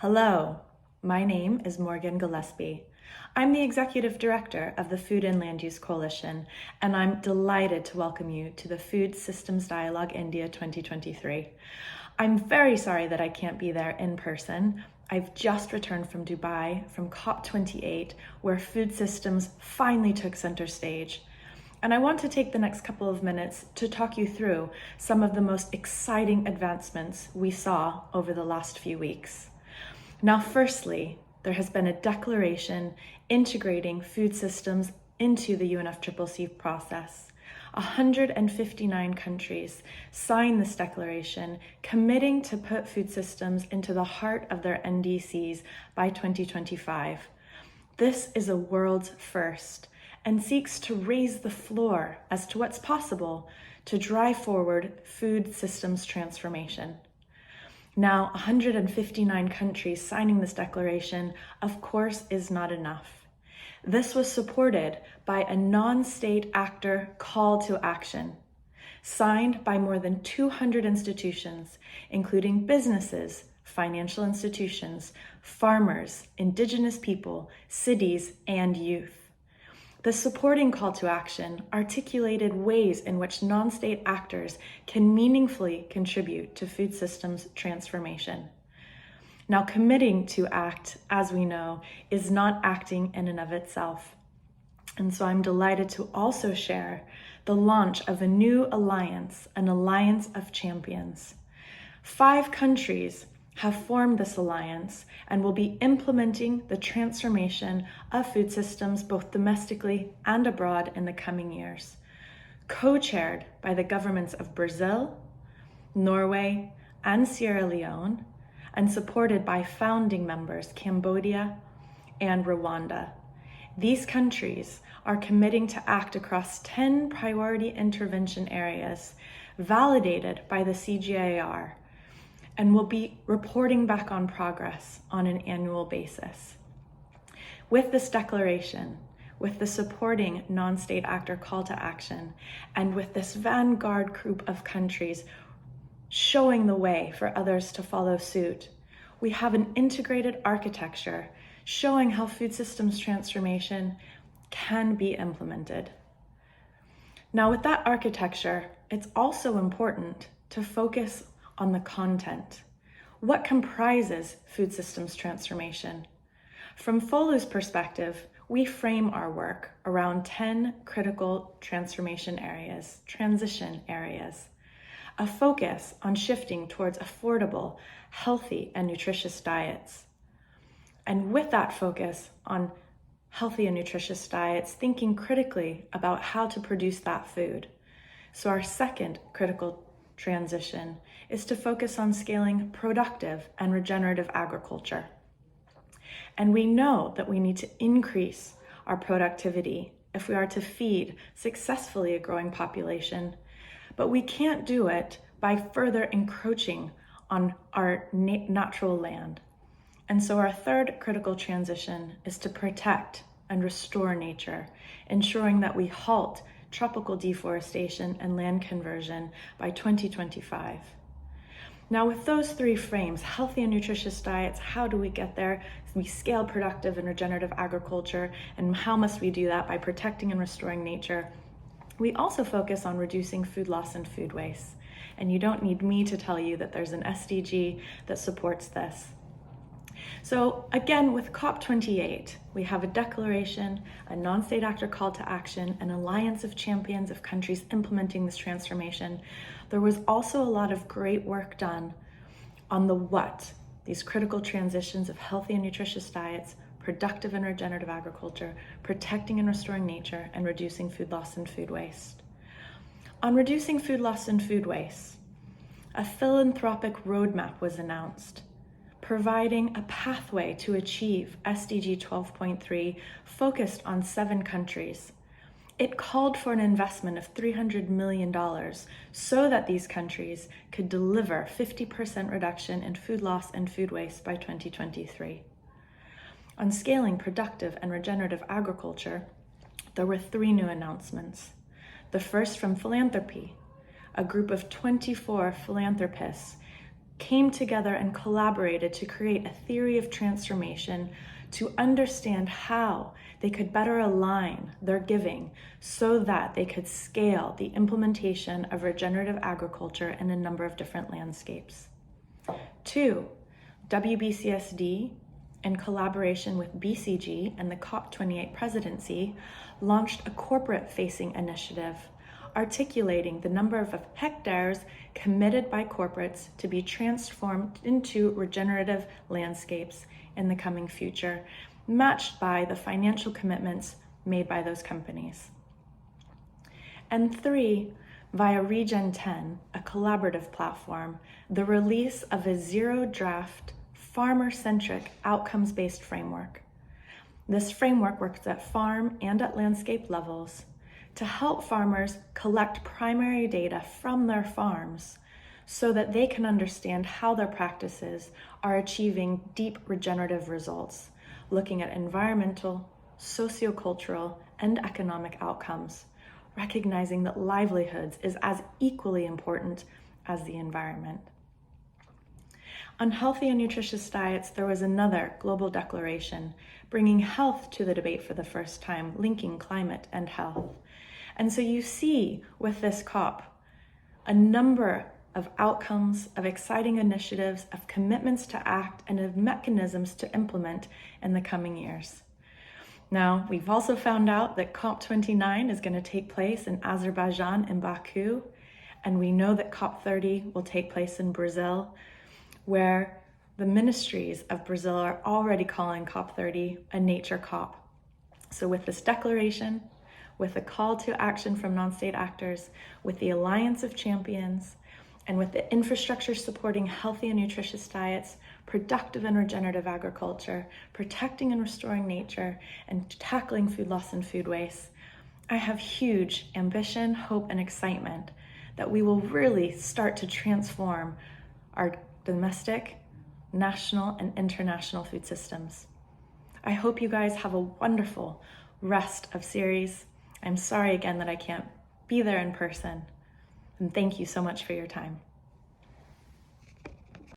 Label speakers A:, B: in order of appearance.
A: Hello, my name is Morgan Gillespy. I'm the Executive Director of the Food and Land Use Coalition, and I'm delighted to welcome you to the Food Systems Dialogue India 2023. I'm very sorry that I can't be there in person. I've just returned from Dubai from CoP28, where food systems finally took center stage. And I want to take the next couple of minutes to talk you through some of the most exciting advancements we saw over the last few weeks. Now, firstly, there has been a declaration integrating food systems into the UNFCCC process. 159 countries signed this declaration, committing to put food systems into the heart of their NDCs by 2025. This is a world's first and seeks to raise the floor as to what's possible to drive forward food systems transformation. Now, 159 countries signing this declaration, of course, is not enough. This was supported by a non-state actor call to action, signed by more than 200 institutions, including businesses, financial institutions, farmers, indigenous people, cities, and youth. The supporting call to action articulated ways in which non-state actors can meaningfully contribute to food systems transformation. Now, committing to act, as we know, is not acting in and of itself. And so I'm delighted to also share the launch of a new alliance, an alliance of champions. 5 countries have formed this alliance and will be implementing the transformation of food systems both domestically and abroad in the coming years. Co-chaired by the governments of Brazil, Norway, and Sierra Leone, and supported by founding members Cambodia and Rwanda. These countries are committing to act across 10 priority intervention areas validated by the CGIAR, and will be reporting back on progress on an annual basis. With this declaration, with the supporting non-state actor call to action, and with this vanguard group of countries showing the way for others to follow suit, we have an integrated architecture showing how food systems transformation can be implemented. Now, with that architecture, it's also important to focus on the content. What comprises food systems transformation? From FOLU's perspective, we frame our work around 10 critical transformation areas, transition areas, a focus on shifting towards affordable, healthy, and nutritious diets. And with that focus on healthy and nutritious diets, thinking critically about how to produce that food. So our second critical transition is to focus on scaling productive and regenerative agriculture. And we know that we need to increase our productivity if we are to feed successfully a growing population, but we can't do it by further encroaching on our natural land. And so our third critical transition is to protect and restore nature, ensuring that we halt tropical deforestation and land conversion by 2025. Now, with those 3 frames, healthy and nutritious diets, how do we get there? We scale productive and regenerative agriculture, and how must we do that? By protecting and restoring nature. We also focus on reducing food loss and food waste. And you don't need me to tell you that there's an SDG that supports this. So again, with CoP28, we have a declaration, a non-state actor call to action, an alliance of champions of countries implementing this transformation. There was also a lot of great work done on the what, these critical transitions of healthy and nutritious diets, productive and regenerative agriculture, protecting and restoring nature, and reducing food loss and food waste. On reducing food loss and food waste, a philanthropic roadmap was announced, providing a pathway to achieve SDG 12.3 focused on 7 countries. It called for an investment of $300 million so that these countries could deliver 50% reduction in food loss and food waste by 2023. On scaling productive and regenerative agriculture, there were 3 new announcements. The first from Philanthropy, a group of 24 philanthropists came together and collaborated to create a theory of transformation to understand how they could better align their giving so that they could scale the implementation of regenerative agriculture in a number of different landscapes. 2, WBCSD, in collaboration with BCG and the CoP28 presidency, launched a corporate-facing initiative articulating the number of hectares committed by corporates to be transformed into regenerative landscapes in the coming future, matched by the financial commitments made by those companies. And 3, via Regen 10, a collaborative platform, the release of a zero-draft, farmer-centric, outcomes-based framework. This framework works at farm and at landscape levels to help farmers collect primary data from their farms so that they can understand how their practices are achieving deep regenerative results, looking at environmental, sociocultural, and economic outcomes, recognizing that livelihoods is as equally important as the environment. On healthy and nutritious diets, there was another global declaration bringing health to the debate for the first time, linking climate and health. And so you see with this COP a number of outcomes, of exciting initiatives, of commitments to act, and of mechanisms to implement in the coming years. Now, we've also found out that COP29 is going to take place in Azerbaijan in Baku, and we know that COP30 will take place in Brazil, where the ministries of Brazil are already calling COP30 a nature COP. So with this declaration, with a call to action from non-state actors, with the Alliance of Champions, and with the infrastructure supporting healthy and nutritious diets, productive and regenerative agriculture, protecting and restoring nature, and tackling food loss and food waste, I have huge ambition, hope, and excitement that we will really start to transform our domestic, national, and international food systems. I hope you guys have a wonderful rest of series. I'm sorry again that I can't be there in person, and thank you so much for your time.